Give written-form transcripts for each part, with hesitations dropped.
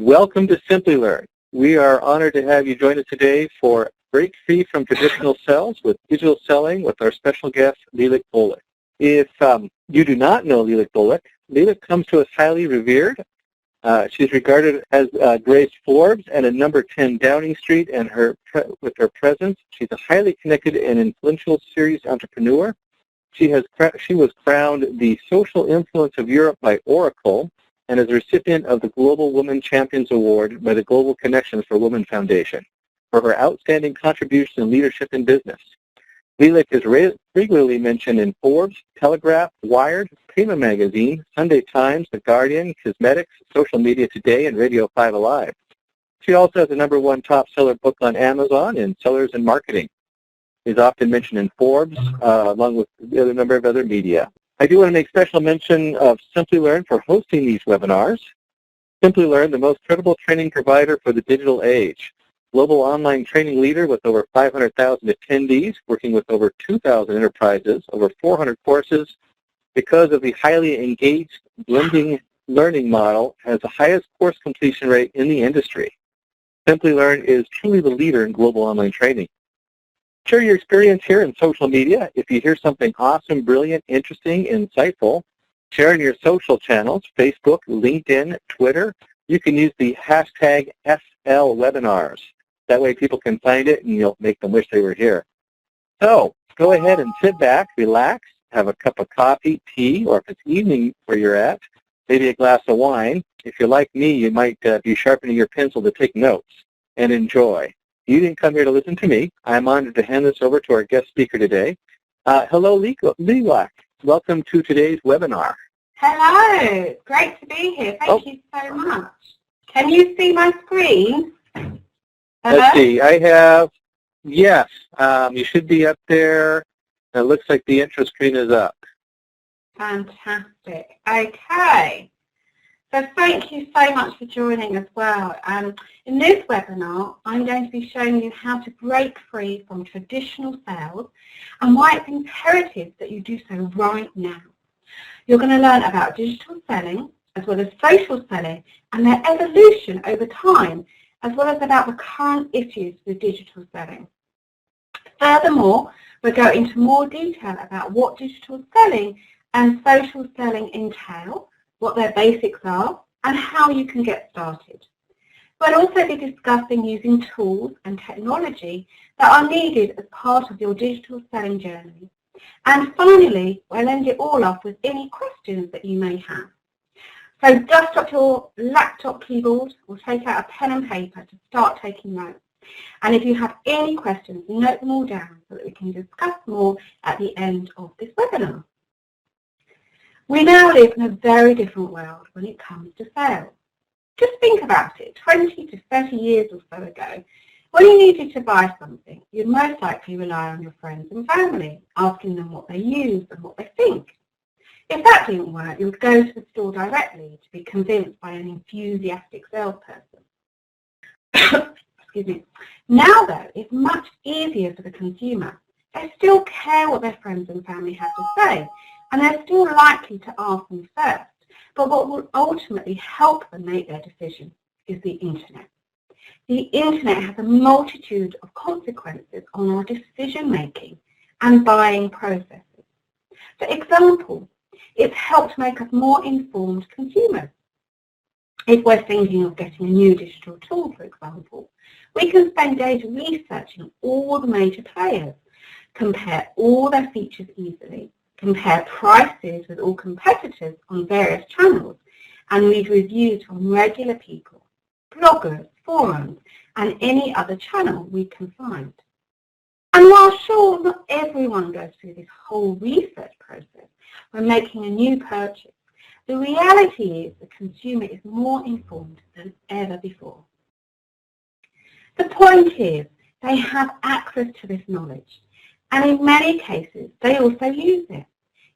Welcome to Simplilearn. We are honored to have you join us today for Break Free from Traditional Sales with Digital Selling with our special guest, Lilach Bullock. If you do not know Lilach Bullock, Lilach comes to us highly revered. She's regarded as graced Forbes and a number 10 Downing Street, and with her presence, she's a highly connected and influential serious entrepreneur. She was crowned the Social Influence of Europe by Oracle, and is a recipient of the Global Women Champions Award by the Global Connections for Women Foundation for her outstanding contribution in leadership in business. Lilach is regularly mentioned in Forbes, Telegraph, Wired, Prima Magazine, Sunday Times, The Guardian, Cosmetics, Social Media Today, and Radio 5 Alive. She also has a #1 top seller book on Amazon in Sellers and Marketing. She's often mentioned in Forbes, along with a number of other media. I do want to make special mention of Simplilearn for hosting these webinars. Simplilearn, the most credible training provider for the digital age. Global online training leader with over 500,000 attendees, working with over 2,000 enterprises, over 400 courses. Because of the highly engaged blending learning model, has the highest course completion rate in the industry. Simplilearn is truly the leader in global online training. Share your experience here in social media. If you hear something awesome, brilliant, interesting, insightful, share in your social channels, Facebook, LinkedIn, Twitter. You can use the hashtag #SLWebinars. That way people can find it and you'll make them wish they were here. So go ahead and sit back, relax, have a cup of coffee, tea, or if it's evening where you're at, maybe a glass of wine. If you're like me, you might be sharpening your pencil to take notes, and enjoy. You didn't come here to listen to me. I'm honored to hand this over to our guest speaker today. Hello, Lilach. Welcome to today's webinar. Hello. Great to be here. Thank you so much. Can you see my screen? Let's see. I have, yes. You should be up there. It looks like the intro screen is up. Fantastic. Okay. So thank you so much for joining as well. In this webinar, I'm going to be showing you how to break free from traditional sales and why it's imperative that you do so right now. You're going to learn about digital selling as well as social selling and their evolution over time, as well as about the current issues with digital selling. Furthermore, we'll go into more detail about what digital selling and social selling entail, what their basics are, and how you can get started. We'll also be discussing using tools and technology that are needed as part of your digital selling journey. And finally, we'll end it all off with any questions that you may have. So dust up your laptop keyboard or take out a pen and paper to start taking notes. And if you have any questions, note them all down so that we can discuss more at the end of this webinar. We now live in a very different world when it comes to sales. Just think about it, 20 to 30 years or so ago, when you needed to buy something, you'd most likely rely on your friends and family, asking them what they use and what they think. If that didn't work, you would go to the store directly to be convinced by an enthusiastic salesperson. Excuse me. Now, though, it's much easier for the consumer. They still care what their friends and family have to say, and they're still likely to ask them first. But what will ultimately help them make their decision is the Internet. The Internet has a multitude of consequences on our decision-making and buying processes. For example, it's helped make us more informed consumers. If we're thinking of getting a new digital tool, for example, we can spend days researching all the major players, compare all their features easily, compare prices with all competitors on various channels, and read reviews from regular people, bloggers, forums, and any other channel we can find. And while sure, not everyone goes through this whole research process when making a new purchase, the reality is the consumer is more informed than ever before. The point is, they have access to this knowledge, and in many cases, they also use it,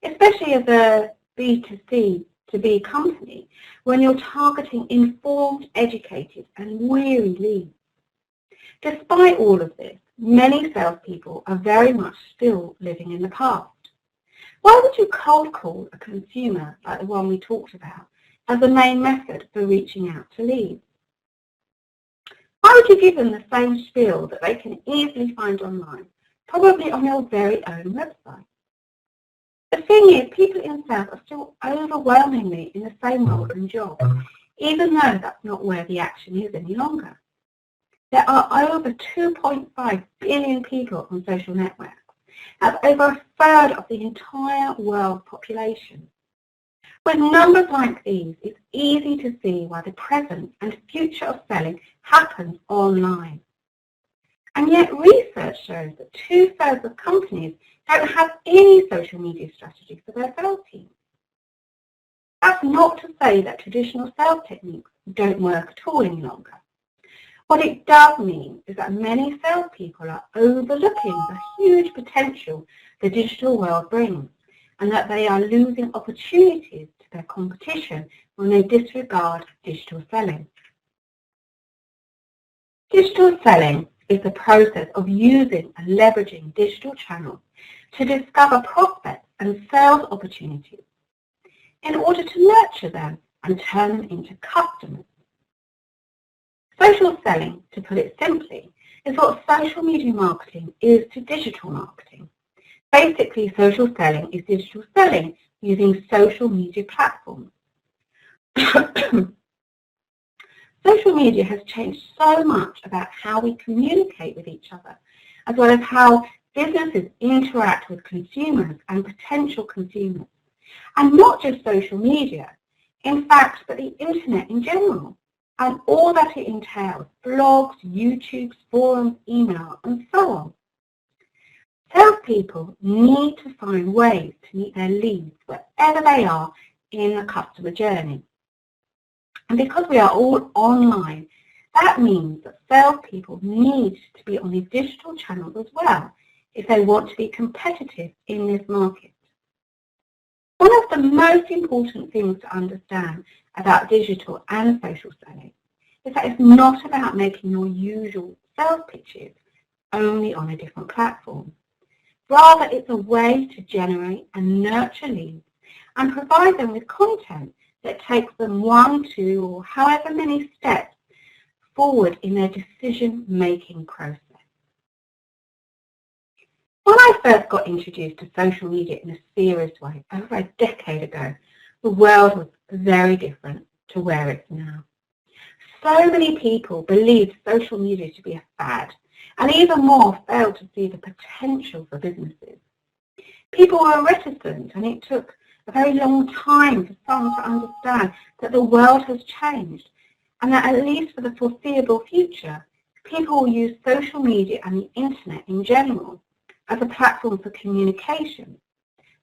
especially as a B2C to B company, when you're targeting informed, educated, and weary leads. Despite all of this, many salespeople are very much still living in the past. Why would you cold call a consumer like the one we talked about as the main method for reaching out to leads? How would you give them the same spiel that they can easily find online, probably on your very own website? The thing is, people in sales are still overwhelmingly in the same role and job, even though that's not where the action is any longer. There are over 2.5 billion people on social networks. That's over a third of the entire world population. With numbers like these, it's easy to see why the present and future of selling happens online. And yet research shows that 2/3 of companies don't have any social media strategy for their sales team. That's not to say that traditional sales techniques don't work at all any longer. What it does mean is that many salespeople are overlooking the huge potential the digital world brings, and that they are losing opportunities to their competition when they disregard digital selling. Digital selling is the process of using and leveraging digital channels to discover prospects and sales opportunities in order to nurture them and turn them into customers. Social selling, to put it simply, is what social media marketing is to digital marketing. Basically, social selling is digital selling using social media platforms. Social media has changed so much about how we communicate with each other, as well as how businesses interact with consumers and potential consumers. And not just social media, in fact, but the internet in general, and all that it entails: blogs, YouTube, forums, email, and so on. Salespeople need to find ways to meet their leads wherever they are in the customer journey. And because we are all online, that means that salespeople need to be on these digital channels as well if they want to be competitive in this market. One of the most important things to understand about digital and social selling is that it's not about making your usual sales pitches only on a different platform. Rather, it's a way to generate and nurture leads and provide them with content that takes them 1, 2, or however many steps forward in their decision-making process. When I first got introduced to social media in a serious way over a decade ago, the world was very different to where it's now. So many people believed social media to be a fad, and even more failed to see the potential for businesses. People were reticent, and it took a very long time for some to understand that the world has changed, and that at least for the foreseeable future, people will use social media and the internet in general as a platform for communication,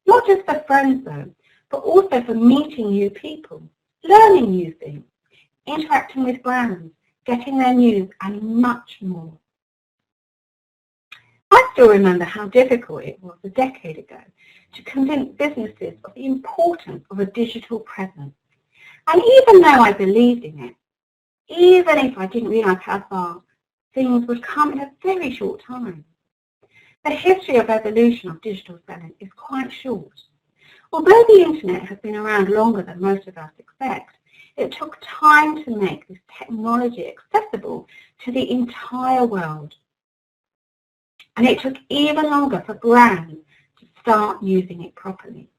not just for friends though, but also for meeting new people, learning new things, interacting with brands, getting their news, and much more. I still remember how difficult it was a decade ago to convince businesses of the importance of a digital presence. And even though I believed in it, even if I didn't realise how far things would come in a very short time. The history of evolution of digital selling is quite short. Although the internet has been around longer than most of us expect, it took time to make this technology accessible to the entire world. And it took even longer for brands to start using it properly.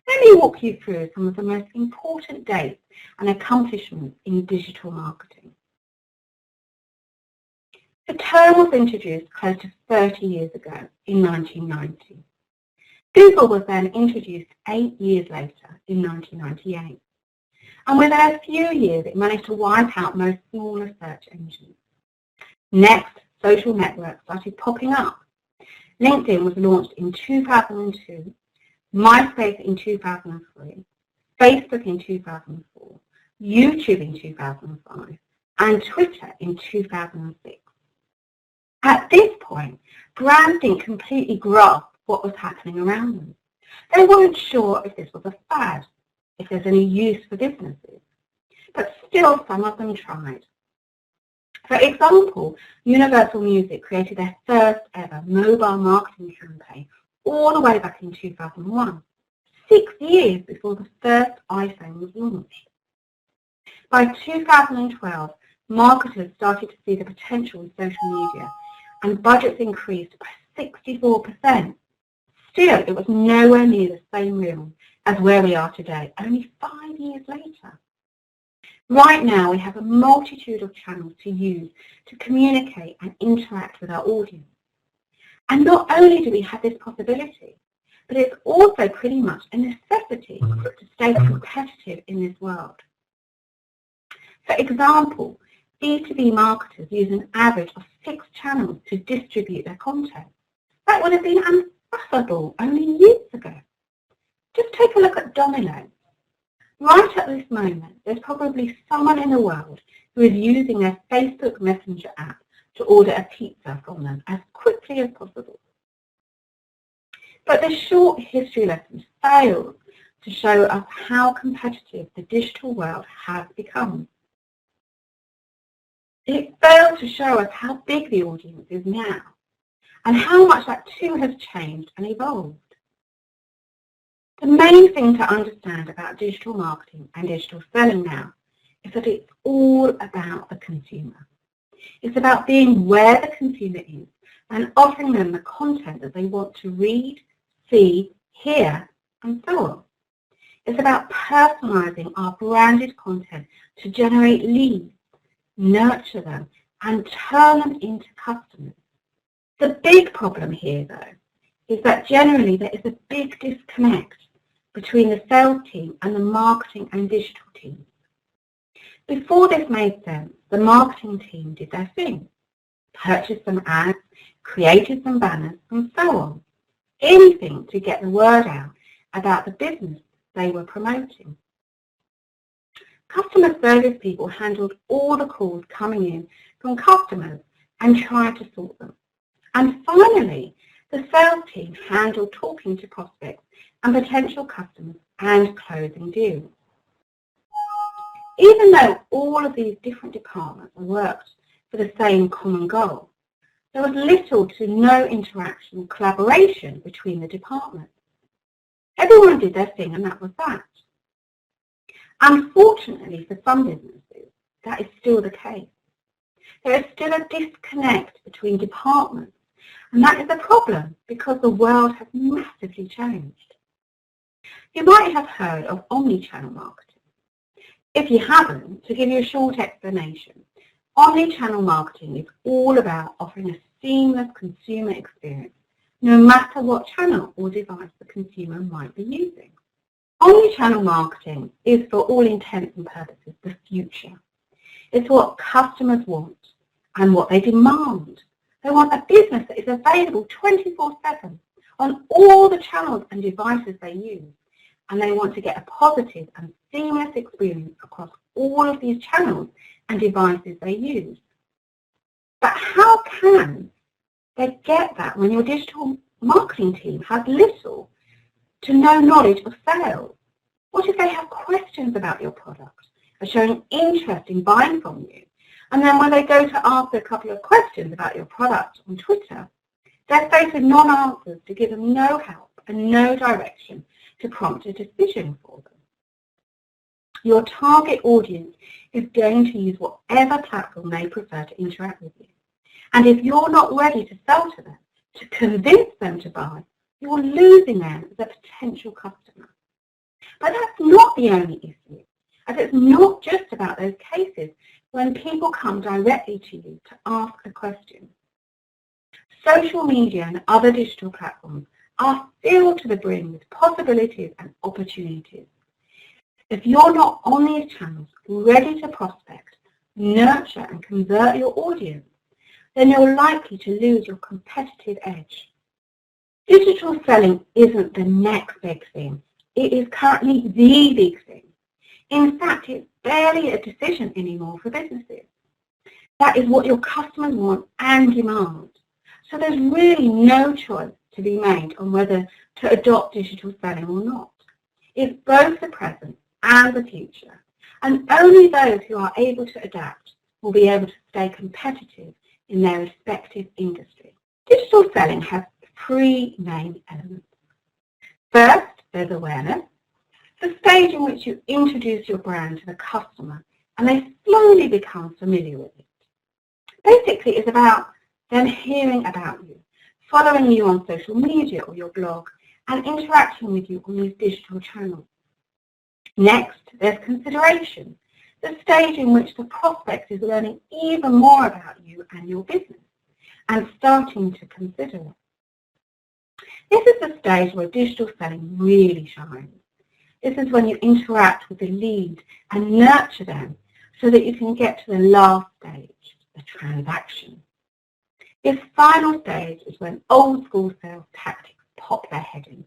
Let me walk you through some of the most important dates and accomplishments in digital marketing. The term was introduced close to 30 years ago in 1990. Google was then introduced 8 years later in 1998. And within a few years, it managed to wipe out most smaller search engines. Next, social networks started popping up. LinkedIn was launched in 2002, MySpace in 2003, Facebook in 2004, YouTube in 2005, and Twitter in 2006. At this point, brands didn't completely grasp what was happening around them. They weren't sure if this was a fad, if there's any use for businesses, but still some of them tried. For example, Universal Music created their first ever mobile marketing campaign all the way back in 2001, 6 years before the first iPhone was launched. By 2012, marketers started to see the potential in social media and budgets increased by 64%. Still, it was nowhere near the same realm as where we are today, only 5 years later. Right now, we have a multitude of channels to use to communicate and interact with our audience. And not only do we have this possibility, but it's also pretty much a necessity to stay competitive in this world. For example, B2B marketers use an average of 6 channels to distribute their content. That would have been impossible only years ago. Just take a look at Domino's. Right at this moment, there's probably someone in the world who is using their Facebook Messenger app to order a pizza from them as quickly as possible. But this short history lesson fails to show us how competitive the digital world has become. It fails to show us how big the audience is now and how much that too has changed and evolved. The main thing to understand about digital marketing and digital selling now is that it's all about the consumer. It's about being where the consumer is and offering them the content that they want to read, see, hear, and so on. It's about personalizing our branded content to generate leads, nurture them, and turn them into customers. The big problem here, though, is that generally there is a big disconnect between the sales team and the marketing and digital teams. Before this made sense, the marketing team did their thing, purchased some ads, created some banners, and so on. Anything to get the word out about the business they were promoting. Customer service people handled all the calls coming in from customers and tried to sort them. And finally, the sales team handled talking to prospects and potential customers and closing deals. Even though all of these different departments worked for the same common goal, there was little to no interaction or collaboration between the departments. Everyone did their thing and that was that. Unfortunately for some businesses, that is still the case. There is still a disconnect between departments, and that is a problem because the world has massively changed. You might have heard of omnichannel marketing. If you haven't, to give you a short explanation, omnichannel marketing is all about offering a seamless consumer experience, no matter what channel or device the consumer might be using. Omnichannel marketing is, for all intents and purposes, the future. It's what customers want and what they demand. They want a business that is available 24/7 on all the channels and devices they use, and they want to get a positive and seamless experience across all of these channels and devices they use. But how can they get that when your digital marketing team has little to no knowledge of sales? What if they have questions about your product, are showing interest in buying from you, and then when they go to ask a couple of questions about your product on Twitter, they're faced with non-answers to give them no help and no direction to prompt a decision for them? Your target audience is going to use whatever platform they prefer to interact with you. And if you're not ready to sell to them, to convince them to buy, you're losing them as a potential customer. But that's not the only issue, as it's not just about those cases when people come directly to you to ask a question. Social media and other digital platforms are filled to the brim with possibilities and opportunities. If you're not on these channels ready to prospect, nurture and convert your audience, then you're likely to lose your competitive edge. Digital selling isn't the next big thing. It is currently the big thing. In fact, it's barely a decision anymore for businesses. That is what your customers want and demand. So there's really no choice to be made on whether to adopt digital selling or not. It's both the present and the future, and only those who are able to adapt will be able to stay competitive in their respective industry. Digital selling has 3 main elements. First, there's awareness, the stage in which you introduce your brand to the customer and they slowly become familiar with it. Basically, it's about them hearing about you, following you on social media or your blog, and interacting with you on these digital channels. Next, there's consideration, the stage in which the prospect is learning even more about you and your business and starting to consider it. This is the stage where digital selling really shines. This is when you interact with the lead and nurture them so that you can get to the last stage, the transaction. This final stage is when old school sales tactics pop their head in.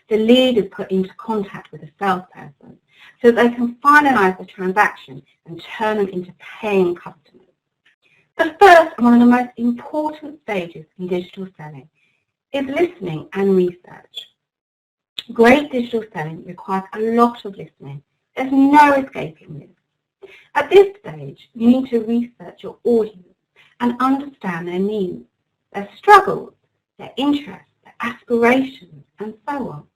The lead is put into contact with a salesperson so that they can finalize the transaction and turn them into paying customers. The first and one of the most important stages in digital selling is listening and research. Great digital selling requires a lot of listening. There's no escaping this. At this stage, you need to research your audience and understand their needs, their struggles, their interests, their aspirations, and so on.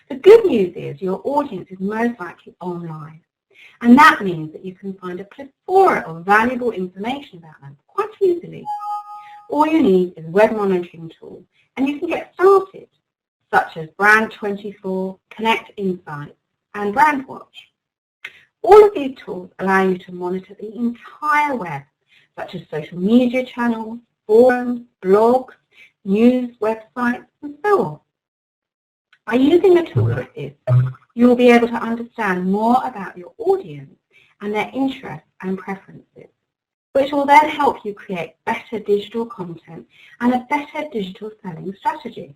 The good news is your audience is most likely online, and that means that you can find a plethora of valuable information about them quite easily. All you need is a web monitoring tool, and you can get started, such as Brand24, Connect Insights, and Brandwatch. All of these tools allow you to monitor the entire web, such as social media channels, forums, blogs, news, websites, and so on. By using a tool like this, you will be able to understand more about your audience and their interests and preferences, which will then help you create better digital content and a better digital selling strategy.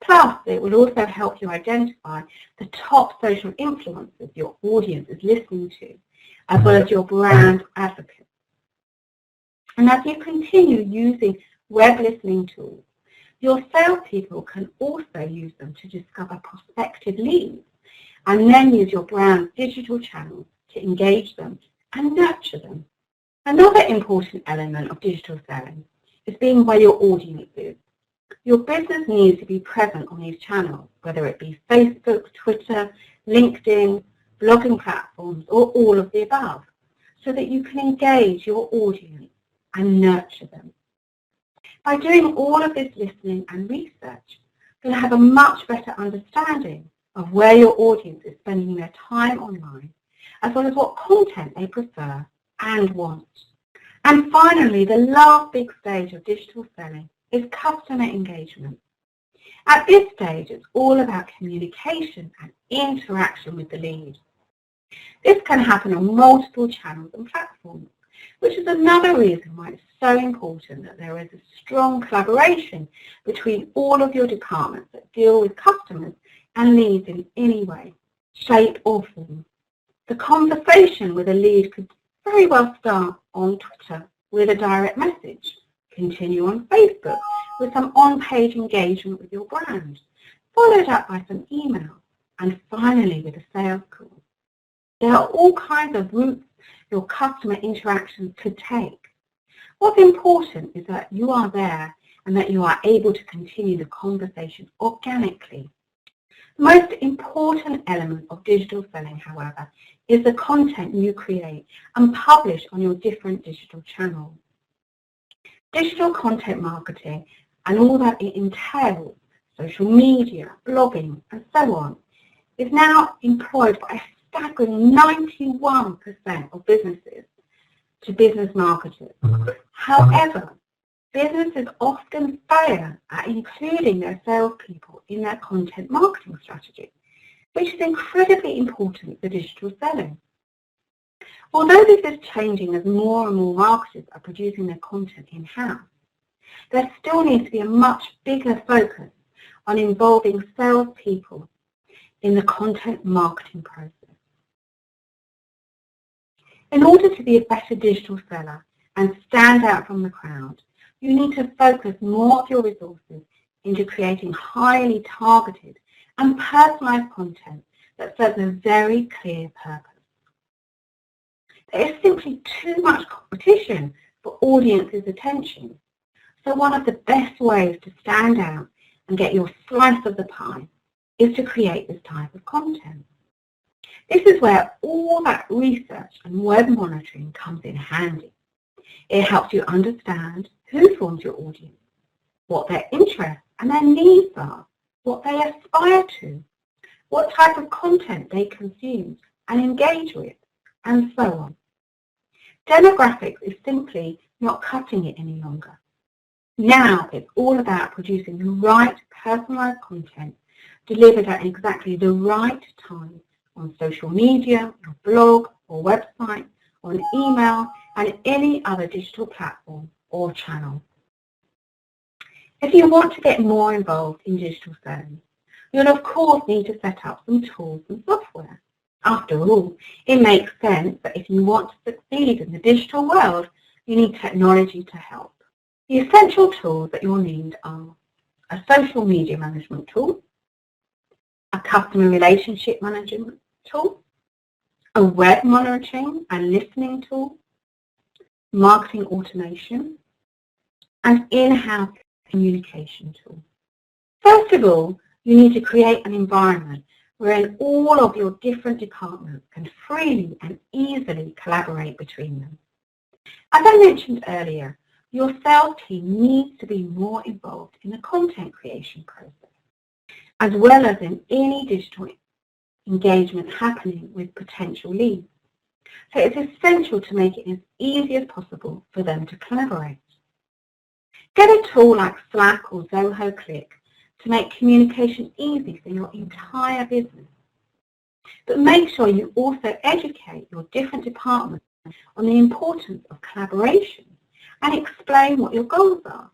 Plus, it will also help you identify the top social influencers your audience is listening to, as well as your brand advocates. And as you continue using web listening tools, your salespeople can also use them to discover prospective leads and then use your brand's digital channels to engage them and nurture them. Another important element of digital selling is being where your audience is. Your business needs to be present on these channels, whether it be Facebook, Twitter, LinkedIn, blogging platforms, or all of the above, so that you can engage your audience and nurture them. By doing all of this listening and research, you'll have a much better understanding of where your audience is spending their time online, as well as what content they prefer and want. And finally, the last big stage of digital selling is customer engagement. At this stage, it's all about communication and interaction with the lead. This can happen on multiple channels and platforms, which is another reason why it's so important that there is a strong collaboration between all of your departments that deal with customers and leads in any way, shape or form. The conversation with a lead could very well start on Twitter with a direct message, continue on Facebook with some on-page engagement with your brand, followed up by some email, and finally with a sales call. There are all kinds of routes your customer interactions could take. What's important is that you are there and that you are able to continue the conversation organically. The most important element of digital selling, however, is the content you create and publish on your different digital channels. Digital content marketing and all that it entails, social media, blogging, and so on, is now employed by a staggering 91% of businesses to business marketers. However, businesses often fail at including their salespeople in their content marketing strategy, which is incredibly important for digital selling. Although this is changing as more and more marketers are producing their content in-house, there still needs to be a much bigger focus on involving salespeople in the content marketing process. In order to be a better digital seller and stand out from the crowd, you need to focus more of your resources into creating highly targeted and personalized content that serves a very clear purpose. There is simply too much competition for audience's attention, so one of the best ways to stand out and get your slice of the pie is to create this type of content. This is where all that research and web monitoring comes in handy. It helps you understand who forms your audience, what their interests and their needs are, what they aspire to, what type of content they consume and engage with, and so on. Demographics is simply not cutting it any longer. Now it's all about producing the right personalized content delivered at exactly the right time on social media, your blog or website, on email and any other digital platform or channel. If you want to get more involved in digital selling, you'll of course need to set up some tools and software. After all, it makes sense that if you want to succeed in the digital world, you need technology to help. The essential tools that you'll need are a social media management tool, a customer relationship management tool, a web monitoring and listening tool, marketing automation, and in-house communication tool. First of all, you need to create an environment wherein all of your different departments can freely and easily collaborate between them. As I mentioned earlier, your sales team needs to be more involved in the content creation process, as well as in any digital engagement happening with potential leads. So it's essential to make it as easy as possible for them to collaborate. Get a tool like Slack or Zoho Click to make communication easy for your entire business. But make sure you also educate your different departments on the importance of collaboration and explain what your goals are,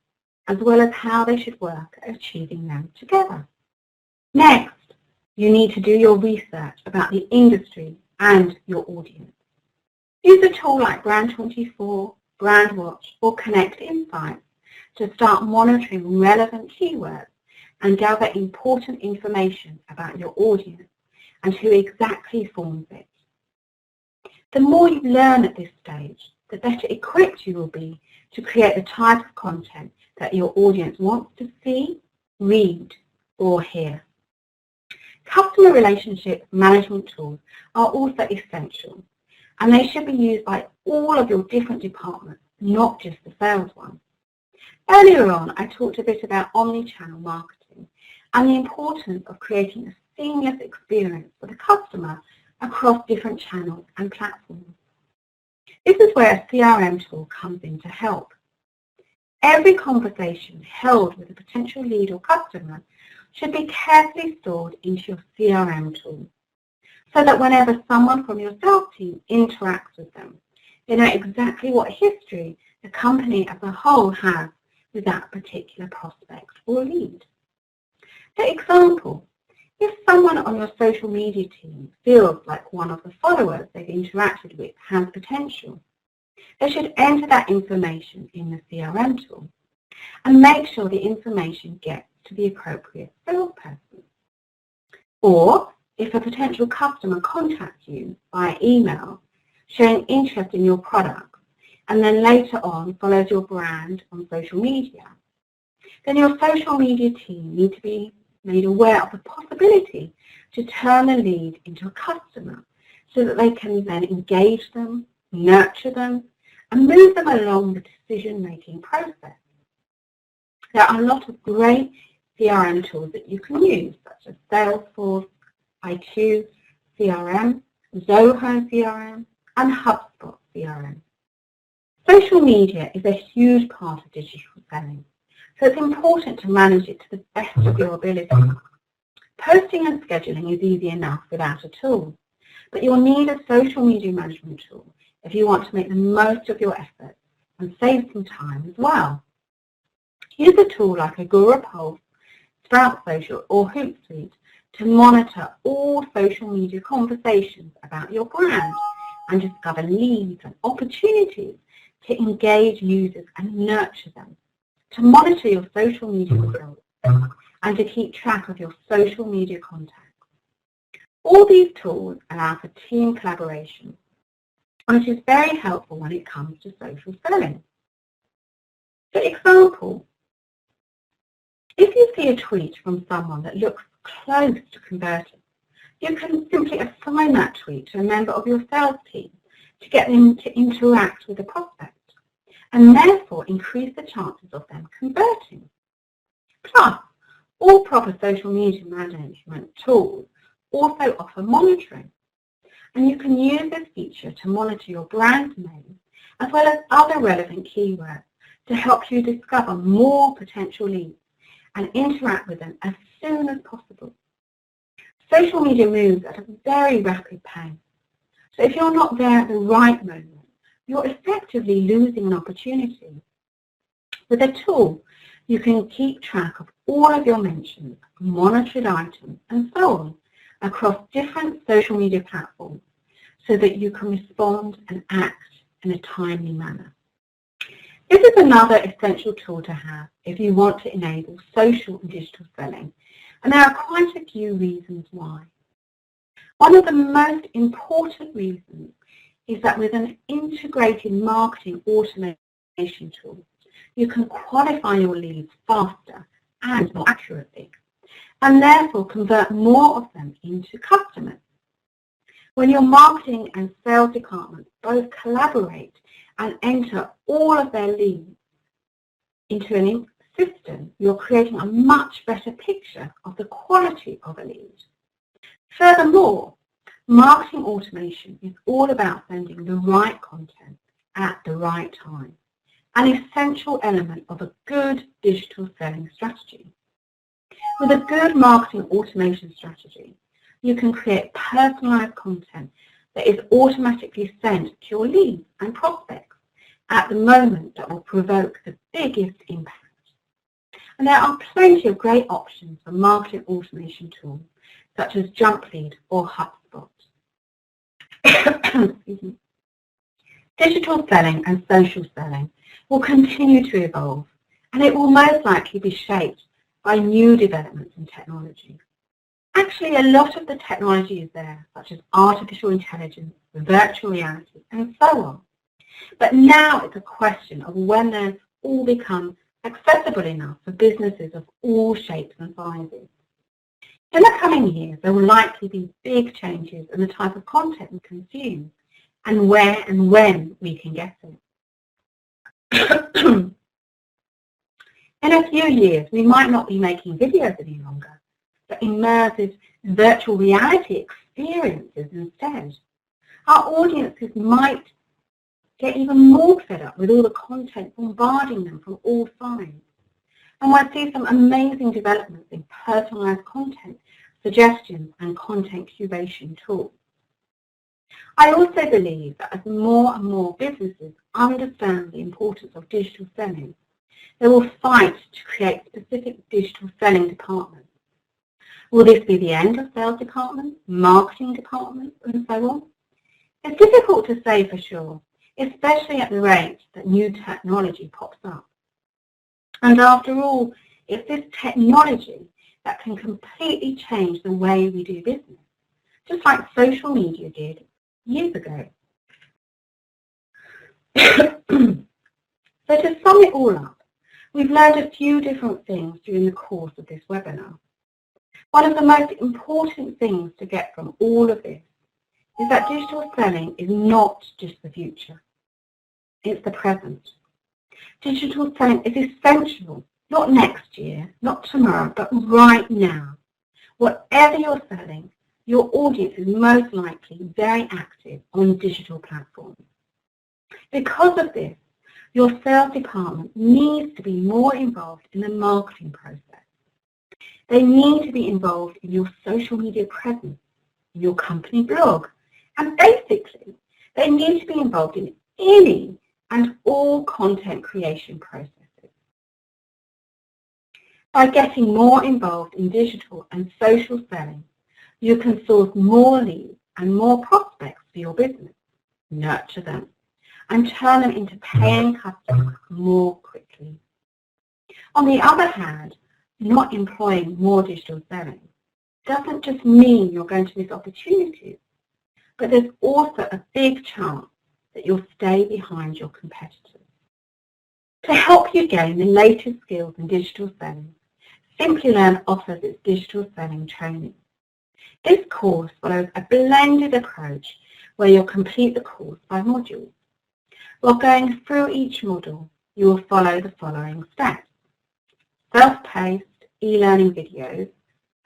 as well as how they should work at achieving them together. Next, you need to do your research about the industry and your audience. Use a tool like Brand24, BrandWatch, or Connect Insights to start monitoring relevant keywords and gather important information about your audience and who exactly forms it. The more you learn at this stage, the better equipped you will be to create the type of content that your audience wants to see, read, or hear. Customer relationship management tools are also essential, and they should be used by all of your different departments, not just the sales one. Earlier on, I talked a bit about omnichannel marketing and the importance of creating a seamless experience for the customer across different channels and platforms. This is where a CRM tool comes in to help. Every conversation held with a potential lead or customer should be carefully stored into your CRM tool, so that whenever someone from your sales team interacts with them, they know exactly what history the company as a whole has with that particular prospect or lead. For example, if someone on your social media team feels like one of the followers they've interacted with has potential, they should enter that information in the CRM tool and make sure the information gets to the appropriate salesperson. Or if a potential customer contacts you via email showing interest in your product and then later on follows your brand on social media, then your social media team need to be made aware of the possibility to turn a lead into a customer so that they can then engage them, nurture them, and move them along the decision-making process. There are a lot of great CRM tools that you can use, such as Salesforce, IQ CRM, Zoho CRM, and HubSpot CRM. Social media is a huge part of digital selling, so it's important to manage it to the best of your ability. Posting and scheduling is easy enough without a tool, but you'll need a social media management tool if you want to make the most of your efforts and save some time as well. Use a tool like Agora Pulse, Sprout Social, or Hootsuite to monitor all social media conversations about your brand and discover leads and opportunities to engage users and nurture them, to monitor your social media results, and to keep track of your social media contacts. All these tools allow for team collaboration, which is very helpful when it comes to social selling. For example, if you see a tweet from someone that looks close to converting, You can simply assign that tweet to a member of your sales team to get them to interact with the prospect, and therefore increase the chances of them converting. Plus, all proper social media management tools also offer monitoring, and you can use this feature to monitor your brand name as well as other relevant keywords to help you discover more potential leads and interact with them as soon as possible. Social media moves at a very rapid pace, so if you're not there at the right moment, you're effectively losing an opportunity. With a tool, you can keep track of all of your mentions, monitored items, and so on across different social media platforms so that you can respond and act in a timely manner. This is another essential tool to have if you want to enable social and digital selling, and there are quite a few reasons why. One of the most important reasons is that with an integrated marketing automation tool, you can qualify your leads faster and more accurately, and therefore convert more of them into customers. When your marketing and sales departments both collaborate and enter all of their leads into an system, you're creating a much better picture of the quality of a lead. Furthermore, marketing automation is all about sending the right content at the right time, an essential element of a good digital selling strategy. With a good marketing automation strategy, you can create personalized content that is automatically sent to your leads and prospects at the moment that will provoke the biggest impact. And there are plenty of great options for marketing automation tools, such as JumpLead or HubSpot. Digital selling and social selling will continue to evolve, and it will most likely be shaped by new developments in technology. Actually, a lot of the technology is there, such as artificial intelligence, virtual reality, and so on. But now it's a question of when they all become accessible enough for businesses of all shapes and sizes. In the coming years, there will likely be big changes in the type of content we consume and where and when we can get it. In a few years, we might not be making videos any longer, but immersive virtual reality experiences instead. Our audiences might get even more fed up with all the content bombarding them from all sides. And we'll see some amazing developments in personalized content, suggestions, and content curation tools. I also believe that as more and more businesses understand the importance of digital selling, they will fight to create specific digital selling departments. Will this be the end of sales departments, marketing departments, and so on? It's difficult to say for sure, especially at the rate that new technology pops up. And after all, it's this technology that can completely change the way we do business, just like social media did years ago. So to sum it all up, we've learned a few different things during the course of this webinar. One of the most important things to get from all of this is that digital selling is not just the future. It's the present. Digital selling is essential, not next year, not tomorrow, but right now. Whatever you're selling, your audience is most likely very active on digital platforms. Because of this, your sales department needs to be more involved in the marketing process. They need to be involved in your social media presence, in your company blog, and basically, they need to be involved in any and all content creation processes. By getting more involved in digital and social selling, you can source more leads and more prospects for your business, nurture them, and turn them into paying customers more quickly. On the other hand, not employing more digital selling doesn't just mean you're going to miss opportunities, but there's also a big chance that you'll stay behind your competitors. To help you gain the latest skills in digital selling, Simplilearn offers its digital selling training. This course follows a blended approach where you'll complete the course by modules. While going through each module, you will follow the following steps. Self-paced e-learning videos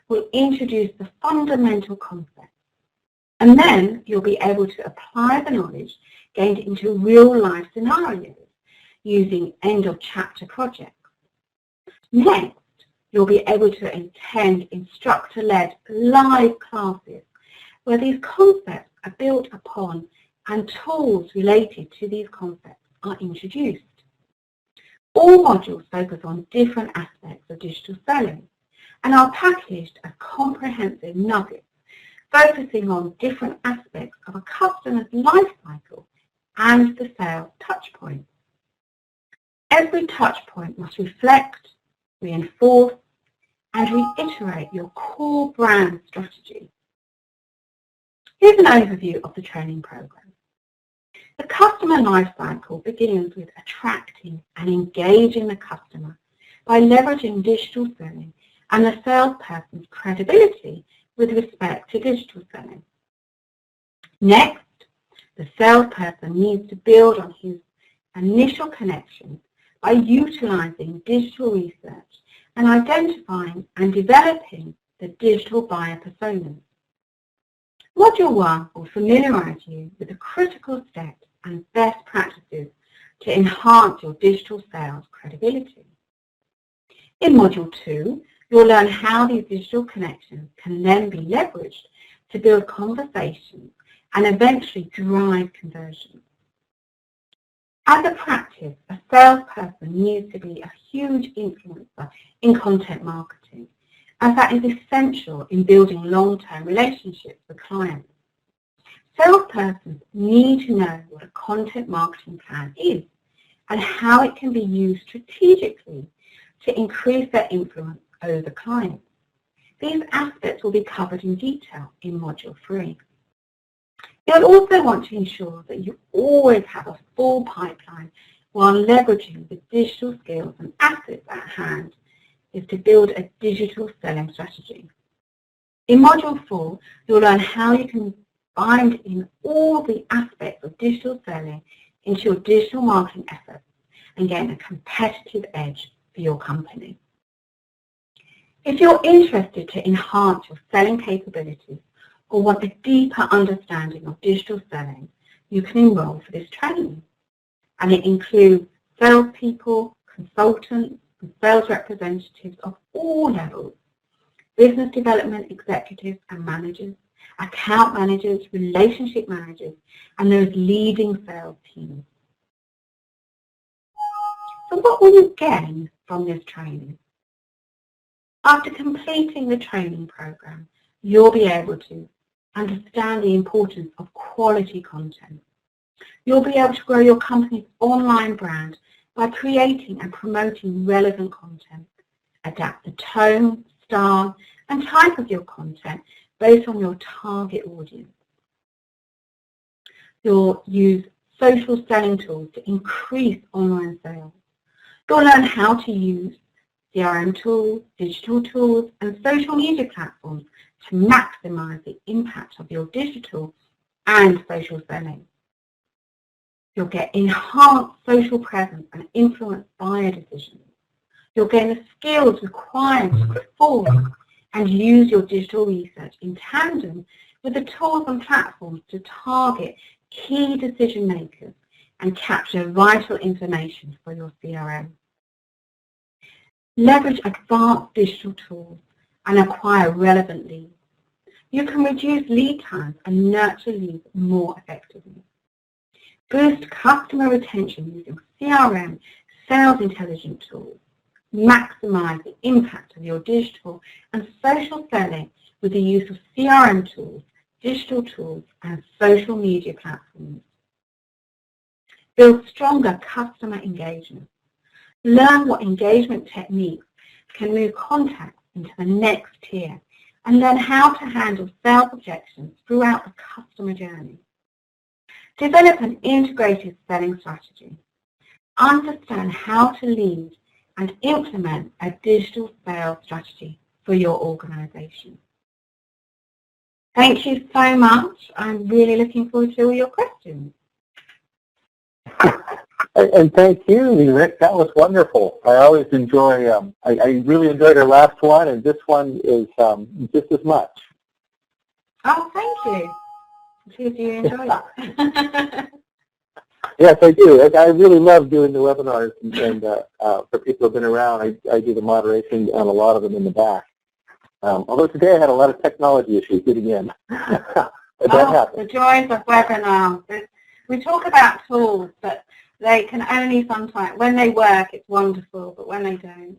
will introduce the fundamental concepts, and then you'll be able to apply the knowledge gained into real-life scenarios using end-of-chapter projects. Next, you'll be able to attend instructor-led live classes where these concepts are built upon and tools related to these concepts are introduced. All modules focus on different aspects of digital selling and are packaged as comprehensive nuggets focusing on different aspects of a customer's life cycle and the sales touchpoint. Every touchpoint must reflect, reinforce, and reiterate your core brand strategy. Here's an overview of the training program. The customer lifecycle begins with attracting and engaging the customer by leveraging digital selling and the salesperson's credibility with respect to digital selling. Next, the salesperson needs to build on his initial connection by utilizing digital research and identifying and developing the digital buyer personas. Module 1 will familiarize you with the critical steps and best practices to enhance your digital sales credibility. In Module 2, you'll learn how these digital connections can then be leveraged to build conversations and eventually drive conversions. As a practice, a salesperson needs to be a huge influencer in content marketing, as that is essential in building long-term relationships with clients. Salespersons need to know what a content marketing plan is and how it can be used strategically to increase their influence over clients. These aspects will be covered in detail in Module 3. You'll also want to ensure that you always have a full pipeline while leveraging the digital skills and assets at hand is to build a digital selling strategy. In Module 4, you'll learn how you can bind in all the aspects of digital selling into your digital marketing efforts and gain a competitive edge for your company. If you're interested to enhance your selling capabilities or want a deeper understanding of digital selling, you can enroll for this training. And it includes salespeople, consultants, and sales representatives of all levels, business development executives and managers, account managers, relationship managers, and those leading sales teams. So what will you gain from this training? After completing the training program, you'll be able to understand the importance of quality content. You'll be able to grow your company's online brand by creating and promoting relevant content. Adapt the tone, style, and type of your content based on your target audience. You'll use social selling tools to increase online sales. You'll learn how to use CRM tools, digital tools, and social media platforms to maximize the impact of your digital and social selling. You'll get enhanced social presence and influence buyer decisions. You'll gain the skills required to put forward and use your digital research in tandem with the tools and platforms to target key decision makers and capture vital information for your CRM. Leverage advanced digital tools and acquire relevant leads. You can reduce lead times and nurture leads more effectively. Boost customer retention using CRM, sales intelligence tools. Maximize the impact of your digital and social selling with the use of CRM tools, digital tools, and social media platforms. Build stronger customer engagement. Learn what engagement techniques can move contacts into the next tier and learn how to handle sales objections throughout the customer journey. Develop an integrated selling strategy. Understand how to lead and implement a digital sales strategy for your organization. Thank you so much. I'm really looking forward to all your questions. And thank you, Rick. That was wonderful. I always enjoy, I really enjoyed our last one, and this one is just as much. Oh, thank you. I'm sure you enjoyed it. Yes, I do. I really love doing the webinars, and for people who have been around, I do the moderation on a lot of them in the back. Although today I had a lot of technology issues getting in. That the joys of webinars. We talk about tools, but they can only sometimes, when they work, it's wonderful, but when they don't,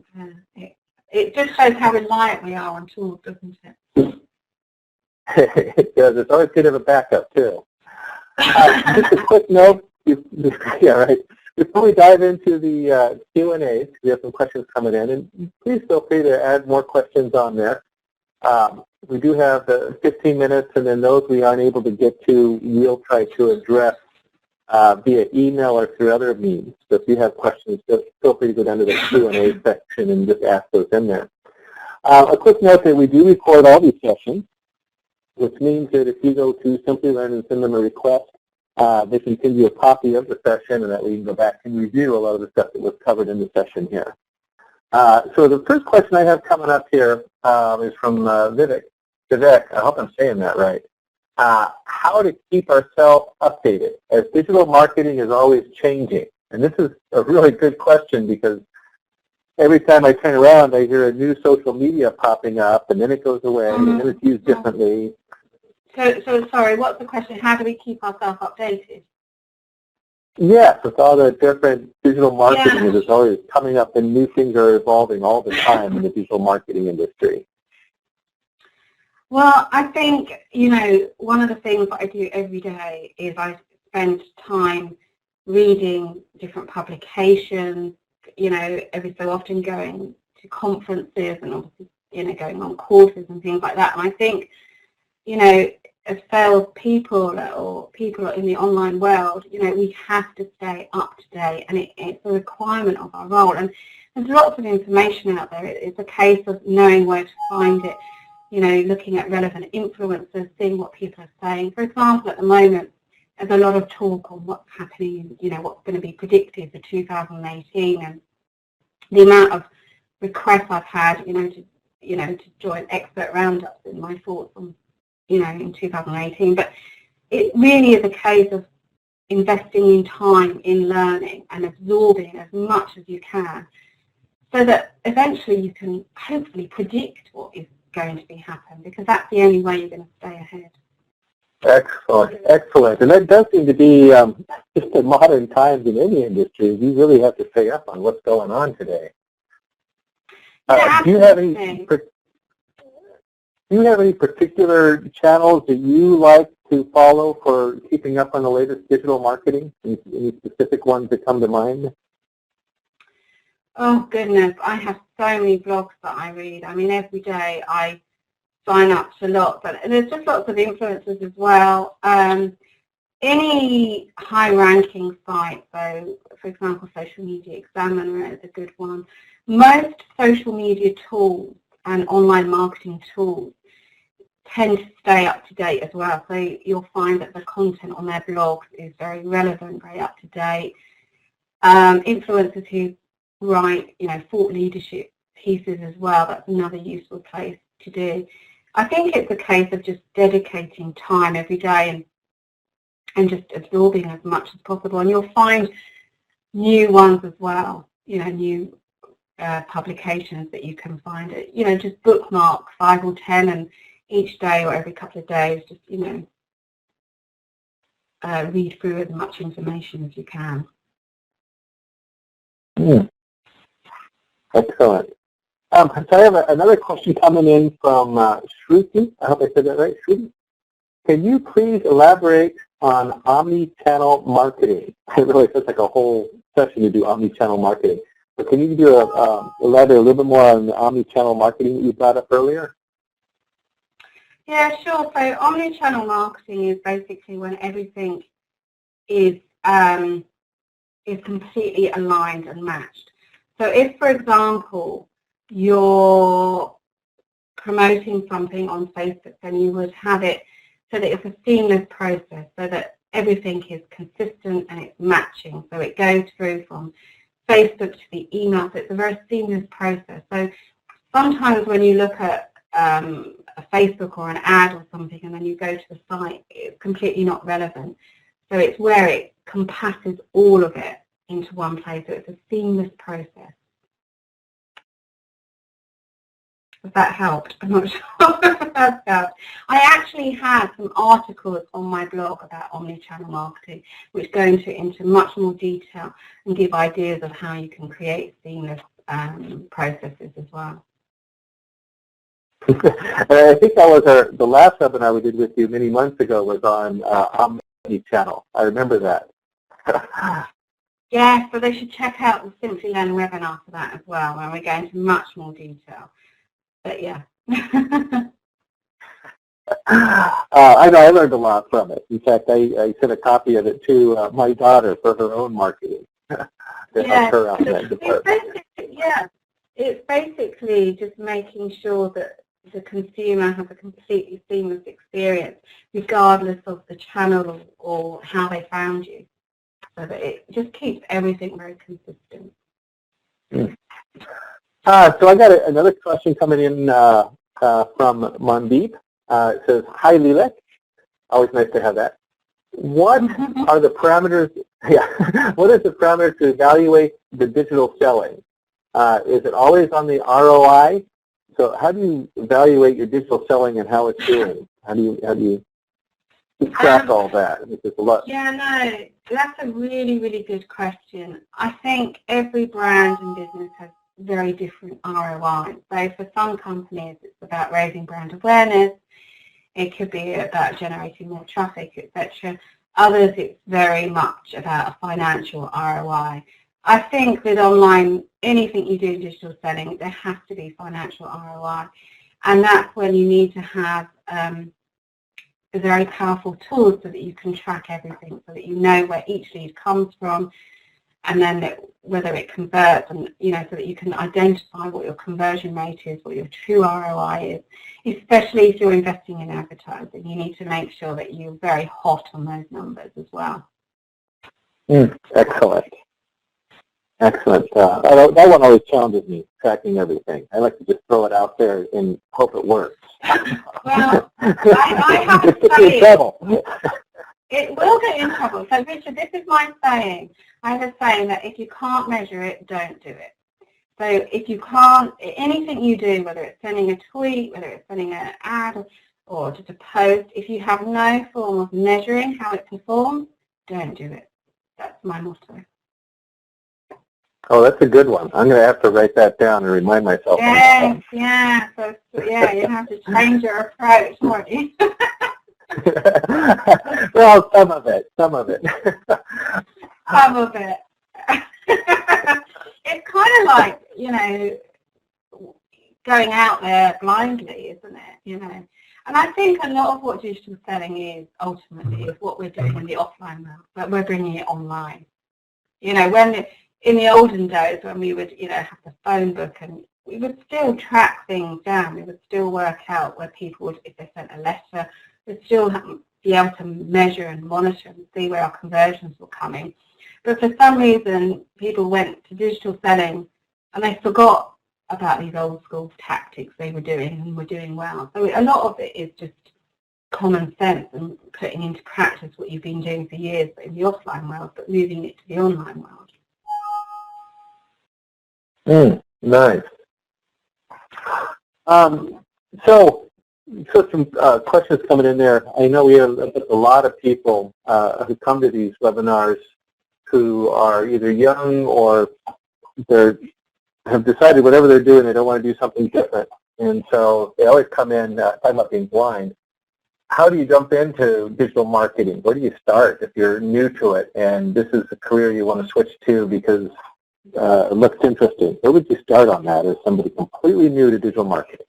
it just shows how reliant we are on tools, doesn't it? It does. It's always good to have a backup, too. Just a quick note. Yeah, right. Before we dive into the Q&As, we have some questions coming in, and please feel free to add more questions on there. We do have 15 minutes, and then those we aren't able to get to, we'll try to address via email or through other means. So if you have questions, just feel free to go down to the Q&A section and just ask those in there. A quick note that we do record all these sessions, which means that if you go to Simplilearn and send them a request, they can send you a copy of the session, and that way you can go back and review a lot of the stuff that was covered in the session here. So the first question I have coming up here is from Vivek. Vivek, I hope I'm saying that right. How to keep ourselves updated, as digital marketing is always changing. And this is a really good question, because every time I turn around, I hear a new social media popping up, and then it goes away, and then it's used differently. So sorry, what's the question? How do we keep ourselves updated? Yes, with all the different digital marketing, it's always coming up, and new things are evolving all the time in the digital marketing industry. Well, I think, one of the things that I do every day is I spend time reading different publications, every so often going to conferences and obviously, going on courses and things like that. And I think, as salespeople or people in the online world, we have to stay up to date, and it's a requirement of our role. And there's lots of information out there. It's a case of knowing where to find it, looking at relevant influencers, seeing what people are saying. For example, at the moment, there's a lot of talk on what's happening, what's going to be predicted for 2018, and the amount of requests I've had, to join expert roundups in my thoughts on, in 2018. But it really is a case of investing in time in learning and absorbing as much as you can, so that eventually you can hopefully predict what is going to be happening, because that's the only way you're going to stay ahead. Excellent, excellent. And that does seem to be just in modern times in any industry. You really have to stay up on what's going on today. Do you have any particular channels that you like to follow for keeping up on the latest digital marketing? Any specific ones that come to mind? Oh, goodness. I have so many blogs that I read. I mean, every day I sign up to lots. And there's just lots of influencers as well. Any high-ranking site, so, for example, Social Media Examiner is a good one. Most social media tools and online marketing tools tend to stay up to date as well. So you'll find that the content on their blogs is very relevant, very up to date. Influencers who write, thought leadership pieces as well, that's another useful place to do. I think it's a case of just dedicating time every day and just absorbing as much as possible. And you'll find new ones as well, new publications that you can find. Just bookmark 5 or 10, and each day or every couple of days, just, read through as much information as you can. Excellent. So I have another question coming in from Shruti. I hope I said that right, Shruti. Can you please elaborate on omnichannel marketing? It really feels like a whole session to do omnichannel marketing. But can you elaborate a little bit more on the omnichannel marketing that you brought up earlier? Yeah, sure. So omnichannel marketing is basically when everything is completely aligned and matched. So if, for example, you're promoting something on Facebook, then you would have it so that it's a seamless process, so that everything is consistent and it's matching. So it goes through from Facebook to the email, so it's a very seamless process. So sometimes when you look at a Facebook or an ad or something and then you go to the site, it's completely not relevant. So it's where it compasses all of it into one place, so it's a seamless process. If that helped, I'm not sure if that helped. I actually had some articles on my blog about omnichannel marketing, which go into much more detail and give ideas of how you can create seamless processes as well. I think that was the last webinar we did with you many months ago was on Omnichannel. I remember that. Yeah, so they should check out the Simplilearn webinar for that as well, where we go into much more detail. But yeah. I know, I learned a lot from it. In fact, I sent a copy of it to my daughter for her own marketing. To help her out in that department. It's basically just making sure that the consumer has a completely seamless experience, regardless of the channel or how they found you, so that it just keeps everything very consistent. So I got another question coming in from Mandeep. It says, "Hi, Lilach." Always nice to have that. What are the parameters? Yeah, what is the parameter to evaluate the digital selling? Is it always on the ROI? So how do you evaluate your digital selling and how it's doing? How do you track all that? There's a lot. Yeah, no, that's a really, really good question. I think every brand and business has very different ROI. So for some companies, it's about raising brand awareness. It could be about generating more traffic, etc. Others, it's very much about a financial ROI. I think with online, anything you do in digital selling, there has to be financial ROI. And that's when you need to have very powerful tools so that you can track everything, so that you know where each lead comes from, and then whether it converts, and so that you can identify what your conversion rate is, what your true ROI is. Especially if you're investing in advertising, you need to make sure that you're very hot on those numbers as well. Excellent. Excellent. That one always challenges me, tracking everything. I like to just throw it out there and hope it works. Well, I have to say it will get in trouble. So, Richard, this is my saying. I have a saying that if you can't measure it, don't do it. So if you can't, anything you do, whether it's sending a tweet, whether it's sending an ad or just a post, if you have no form of measuring how it performs, don't do it. That's my motto. Oh, that's a good one. I'm going to have to write that down and remind myself. Yes, yeah. So, yeah, you have to change your approach, won't you? Well, some of it. Some of it. It's kind of like, going out there blindly, isn't it? And I think a lot of what digital selling is ultimately is what we're doing in the offline world, but we're bringing it online. When in the olden days when we would, have the phone book, and we would still track things down. We would still work out where people would, if they sent a letter, we'd still be able to measure and monitor and see where our conversions were coming. But for some reason, people went to digital selling and they forgot about these old school tactics they were doing and were doing well. So a lot of it is just common sense and putting into practice what you've been doing for years but in the offline world, but moving it to the online world. Nice. So some questions coming in there. I know we have a lot of people who come to these webinars who are either young or they have decided whatever they're doing, they don't want to do something different. And so they always come in talking about being blind. How do you jump into digital marketing? Where do you start if you're new to it and this is a career you want to switch to because it looks interesting? Where would you start on that as somebody completely new to digital marketing?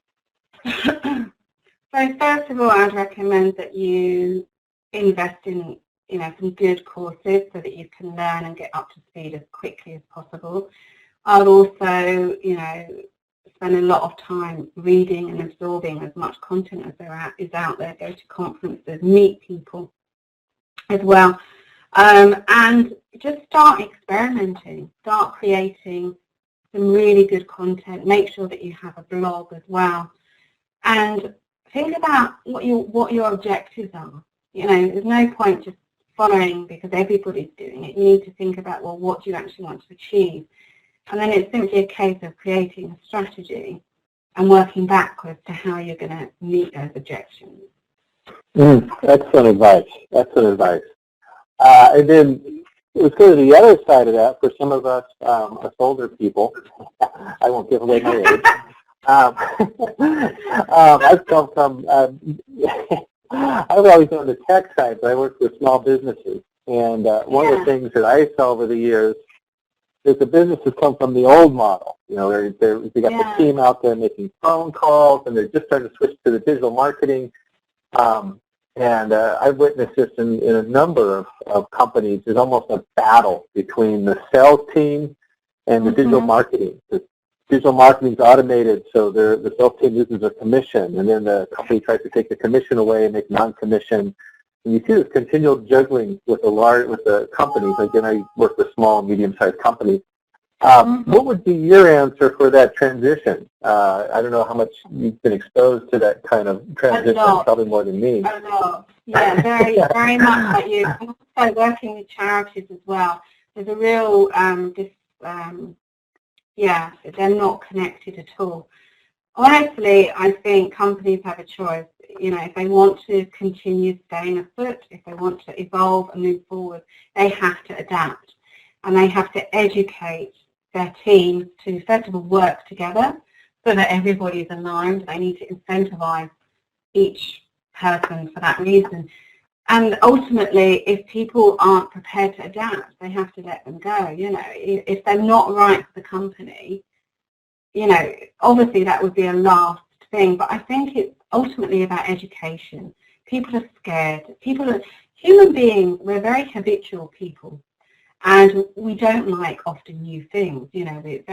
So first of all, I'd recommend that you invest in some good courses so that you can learn and get up to speed as quickly as possible. I'd also, spend a lot of time reading and absorbing as much content as there is out there, go to conferences, meet people as well, and just start experimenting, start creating some really good content. Make sure that you have a blog as well, and think about what your objectives are. You know, there's no point just following because everybody's doing it. You need to think about, well, what do you actually want to achieve? And then it's simply a case of creating a strategy and working backwards to how you're going to meet those objections. Excellent advice. Excellent advice. And then let's go to the other side of that for some of us older people. I won't give away my age. I've come from, I've always been on the tech side, but I worked with small businesses. And one of the things that I saw over the years is the businesses come from the old model. You know, they got the team out there making phone calls, and they're just starting to switch to the digital marketing. And I've witnessed this in a number of companies. There's almost a battle between the sales team and the digital marketing. The digital marketing is automated, so the sales team loses their commission, and then the company tries to take the commission away and make non-commission. And you see this continual juggling with the companies. Again, I work with small and medium-sized companies. What would be your answer for that transition? I don't know how much you've been exposed to that kind of transition, probably more than me. Yeah, very, very much like you. And also working with charities as well. There's a real, they're not connected at all. Honestly, I think companies have a choice. You know, if they want to continue staying afoot, if they want to evolve and move forward, they have to adapt. And they have to educate their team to, first of all, work together so that everybody is aligned. They need to incentivize each person for that reason. And ultimately, if people aren't prepared to adapt, they have to let them go. You know, if they're not right for the company, you know, obviously that would be a last thing. But I think it's ultimately about education. People are scared. Human beings, we're very habitual people. And we don't like often new things. You know, we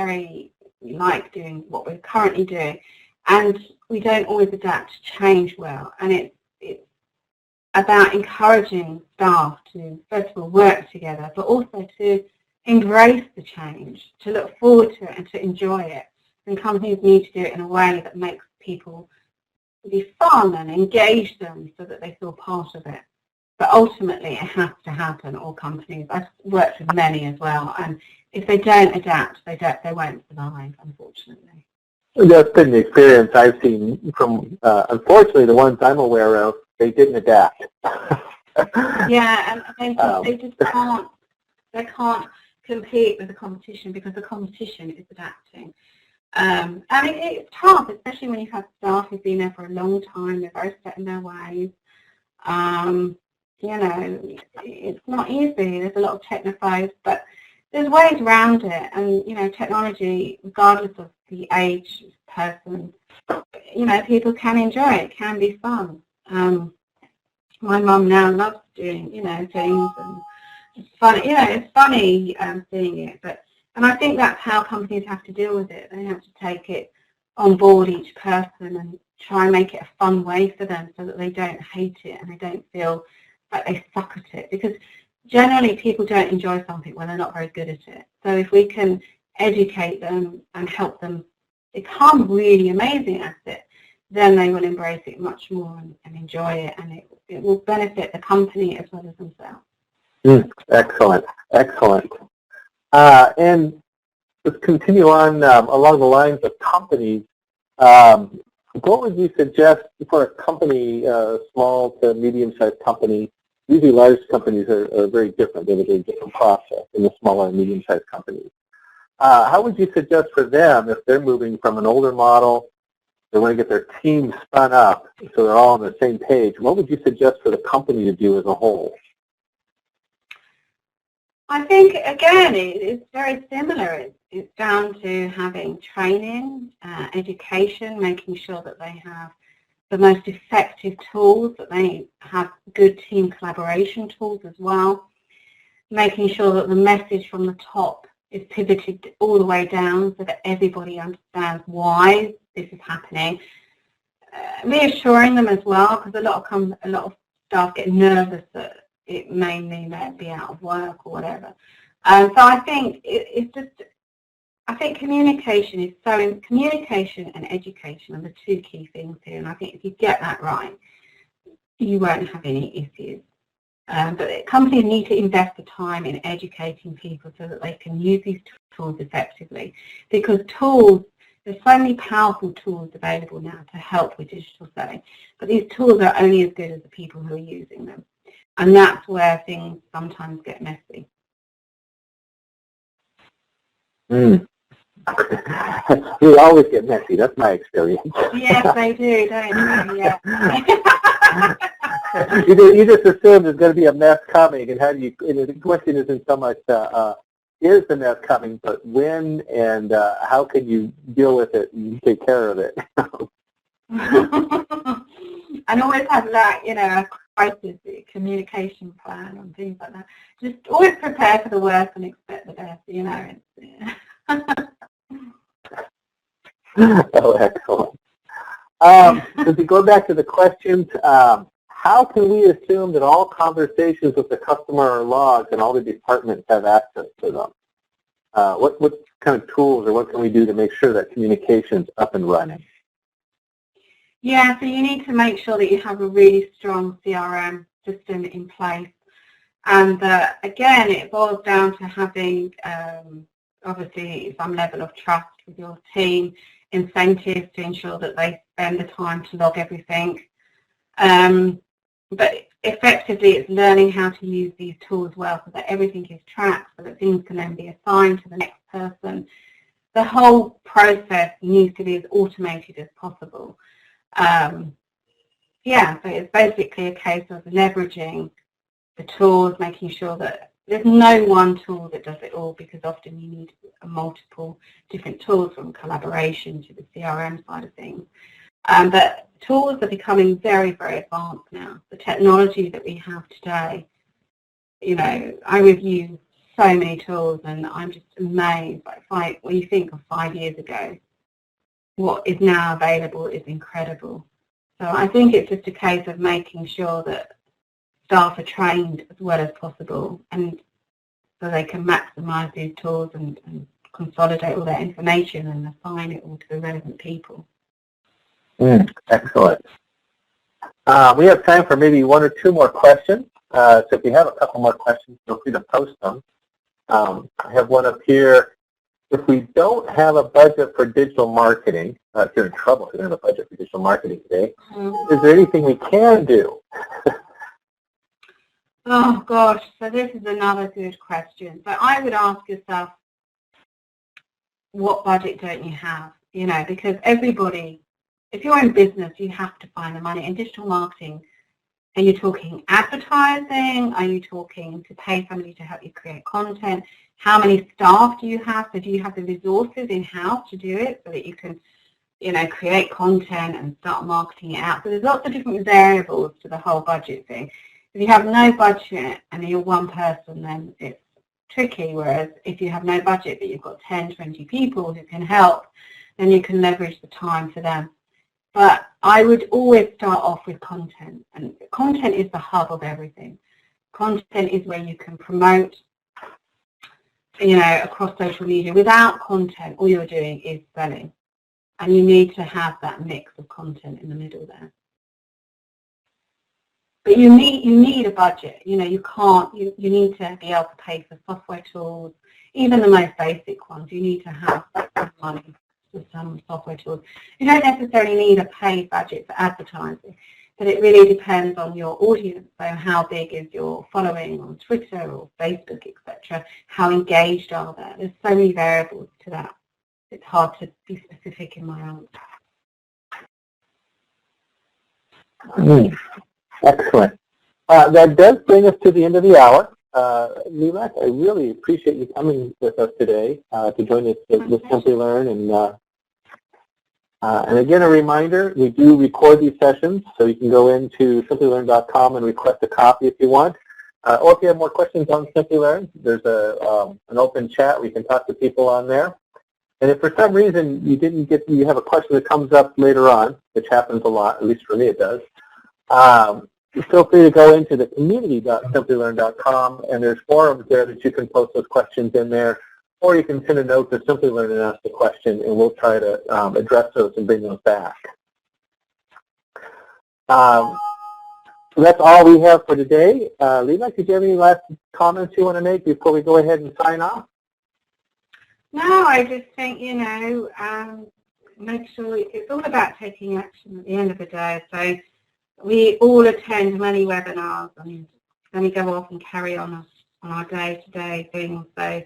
like doing what we're currently doing. And we don't always adapt to change well. And it's about encouraging staff to, first of all, work together, but also to embrace the change, to look forward to it and to enjoy it. And companies need to do it in a way that makes people be fun and engage them so that they feel part of it. But ultimately, it has to happen, all companies. I've worked with many as well, and if they don't adapt, they won't survive, unfortunately. That's been the experience I've seen from, unfortunately, the ones I'm aware of, they didn't adapt. Yeah, and they just can't. They can't compete with the competition because the competition is adapting. I mean, it's tough, especially when you have staff who've been there for a long time. They're very set in their ways. You know, it's not easy. There's a lot of technophobes, but there's ways around it. And, you know, technology, regardless of the age of the person, you know, people can enjoy it. It can be fun. My mum now loves doing, you know, things, and it's funny. You know, it's funny seeing it. And I think that's how companies have to deal with it. They have to take it on board, each person, and try and make it a fun way for them so that they don't hate it and they don't feel like they suck at it, because generally people don't enjoy something when they're not very good at it. So if we can educate them and help them become really amazing at it, then they will embrace it much more and enjoy it, and it will benefit the company as well as themselves. Excellent, excellent. And let's continue on along the lines of companies. What would you suggest for a company, small to medium-sized company? Usually large companies are very different. They have a very different process than the smaller and medium-sized companies. How would you suggest for them, if they're moving from an older model, they want to get their team spun up so they're all on the same page, what would you suggest for the company to do as a whole? I think, again, it's very similar. It's down to having training, education, making sure that they have the most effective tools, that they have good team collaboration tools as well, making sure that the message from the top is pivoted all the way down so that everybody understands why this is happening. Reassuring them as well, because a lot of staff get nervous that it may mean they'll be out of work or whatever. So I think I think communication and education are the two key things here, and I think if you get that right, you won't have any issues. But companies need to invest the time in educating people so that they can use these tools effectively, because there's so many powerful tools available now to help with digital selling, but these tools are only as good as the people who are using them, and that's where things sometimes get messy. We always get messy. That's my experience. Yes, they do, don't they? Yeah. You just assume there's going to be a mess coming, and the question isn't so much is the mess coming, but when and how can you deal with it and take care of it. And always have that, a crisis communication plan and things like that. Just always prepare for the worst and expect the best, Oh, excellent. So to go back to the questions, how can we assume that all conversations with the customer are logged and all the departments have access to them? What kind of tools or what can we do to make sure that communication's up and running? Yeah, so you need to make sure that you have a really strong CRM system in place. And again, it boils down to having obviously some level of trust with your team, incentives to ensure that they spend the time to log everything. But effectively, it's learning how to use these tools well so that everything is tracked, so that things can then be assigned to the next person. The whole process needs to be as automated as possible. So it's basically a case of leveraging the tools, making sure that there's no one tool that does it all, because often you need multiple different tools, from collaboration to the CRM side of things. But tools are becoming very, very advanced now. The technology that we have today, I review so many tools and I'm just amazed. When you think of 5 years ago, what is now available is incredible. So I think it's just a case of making sure that staff are trained as well as possible, and so they can maximise these tools and consolidate all that information and assign it all to the relevant people. Excellent. We have time for maybe one or two more questions. So if you have a couple more questions, feel free to post them. I have one up here. If we don't have a budget for digital marketing, if you're in trouble if you don't have a budget for digital marketing today, is there anything we can do? Oh, gosh. So this is another good question. So I would ask yourself, what budget don't you have? Because everybody, if you're in business, you have to find the money. In digital marketing, are you talking advertising? Are you talking to pay somebody to help you create content? How many staff do you have? So do you have the resources in-house to do it so that you can, create content and start marketing it out? So there's lots of different variables to the whole budget thing. If you have no budget and you're one person, then it's tricky. Whereas if you have no budget but you've got 10, 20 people who can help, then you can leverage the time for them. But I would always start off with content, and content is the hub of everything. Content is where you can promote, across social media. Without content, all you're doing is selling, and you need to have that mix of content in the middle there. But you need a budget. You need to be able to pay for software tools, even the most basic ones. You need to have that money for some software tools. You don't necessarily need a paid budget for advertising, but it really depends on your audience. So how big is your following on Twitter or Facebook, etc.? How engaged are they? There's so many variables to that. It's hard to be specific in my answer. Excellent. That does bring us to the end of the hour. Lilach, I really appreciate you coming with us today to join us with Simplilearn. And again, a reminder, we do record these sessions, so you can go into simplilearn.com and request a copy if you want. Or if you have more questions on Simplilearn, there's an open chat where you can talk to people on there. And if for some reason you have a question that comes up later on, which happens a lot, at least for me it does, feel free to go into the community.simplilearn.com, and there's forums there that you can post those questions in there, or you can send a note to Simplilearn and ask the question, and we'll try to address those and bring those back. So that's all we have for today. Lilach, did you have any last comments you want to make before we go ahead and sign off? No, I just think, make sure it's all about taking action at the end of the day. So we all attend many webinars and then we go off and carry on our day-to-day things. So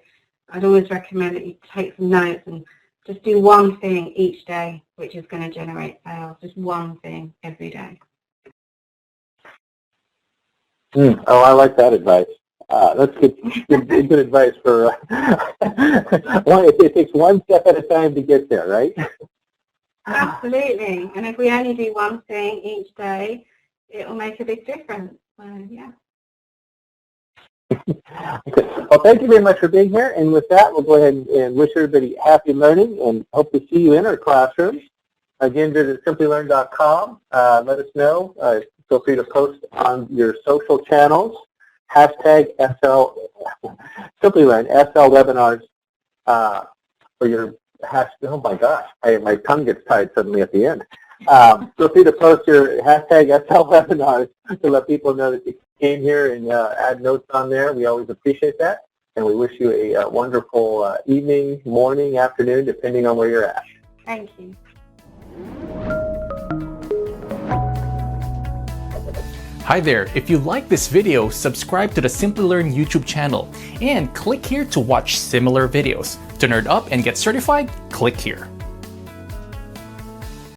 I'd always recommend that you take some notes and just do one thing each day, which is going to generate sales. Just one thing every day. Oh, I like that advice. That's good advice for, it takes one step at a time to get there, right? Absolutely. And if we only do one thing each day, it will make a big difference. So, yeah. Okay. Well, thank you very much for being here. And with that, we'll go ahead and wish everybody happy learning and hope to see you in our classrooms. Again, visit simplilearn.com. Let us know. Feel free to post on your social channels. Hashtag Simplilearn, SL webinars for your hashtag. Oh my gosh, my tongue gets tied suddenly at the end. Feel free to post your hashtag SL webinars to let people know that you came here and add notes on there. We always appreciate that. And we wish you a wonderful evening, morning, afternoon, depending on where you're at. Thank you. Hi there, if you like this video, subscribe to the Simplilearn YouTube channel and click here to watch similar videos. To nerd up and get certified, click here.